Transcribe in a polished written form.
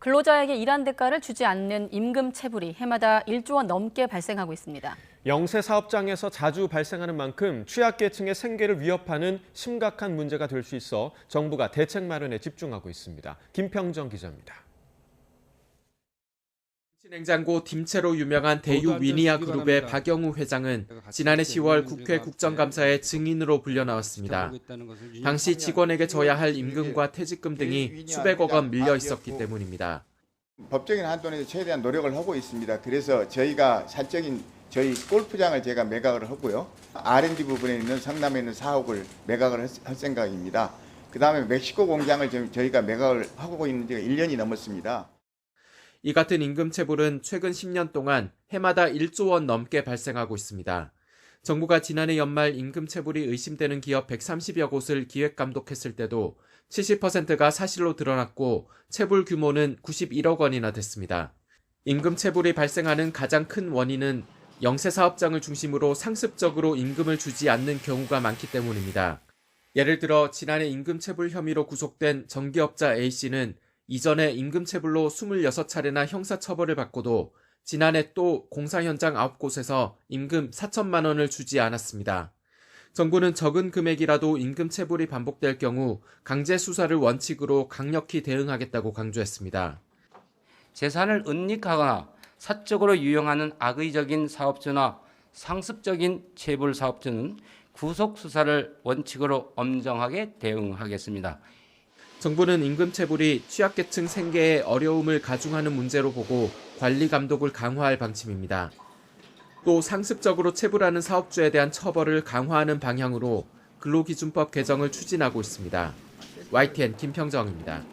근로자에게 일한 대가를 주지 않는 임금 체불이 해마다 1조 원 넘게 발생하고 있습니다. 영세 사업장에서 자주 발생하는 만큼 취약계층의 생계를 위협하는 심각한 문제가 될 수 있어 정부가 대책 마련에 집중하고 있습니다. 김평정 기자입니다. 냉장고 딤체로 유명한 대유 위니아 그룹의 박영우 회장은 지난해 10월 국회 국정감사에 증인으로 불려 나왔습니다. 당시 직원에게 져야 할 임금과 퇴직금 등이 수백억 원 밀려 있었기 때문입니다. 법적인 한도 내에서 최대한 노력을 하고 있습니다. 그래서 저희가 사적인 저희 골프장을 제가 매각을 하고요. R&D 부분에 있는 성남에 있는 사옥을 매각을 할 생각입니다. 그다음에 멕시코 공장을 저희가 매각을 하고 있는 지가 1년이 넘었습니다. 이 같은 임금 체불은 최근 10년 동안 해마다 1조 원 넘게 발생하고 있습니다. 정부가 지난해 연말 임금 체불이 의심되는 기업 130여 곳을 기획 감독했을 때도 70%가 사실로 드러났고 체불 규모는 91억 원이나 됐습니다. 임금 체불이 발생하는 가장 큰 원인은 영세 사업장을 중심으로 상습적으로 임금을 주지 않는 경우가 많기 때문입니다. 예를 들어 지난해 임금 체불 혐의로 구속된 전기업자 A씨는 이전에 임금체불로 26차례나 형사처벌을 받고도 지난해 또 공사 현장 9곳에서 임금 4천만 원을 주지 않았습니다. 정부는 적은 금액이라도 임금체불이 반복될 경우 강제 수사를 원칙으로 강력히 대응하겠다고 강조했습니다. 재산을 은닉하거나 사적으로 유용하는 악의적인 사업주나 상습적인 체불 사업주는 구속 수사를 원칙으로 엄정하게 대응하겠습니다. 정부는 임금 체불이 취약계층 생계에 어려움을 가중하는 문제로 보고 관리 감독을 강화할 방침입니다. 또 상습적으로 체불하는 사업주에 대한 처벌을 강화하는 방향으로 근로기준법 개정을 추진하고 있습니다. YTN 김평정입니다.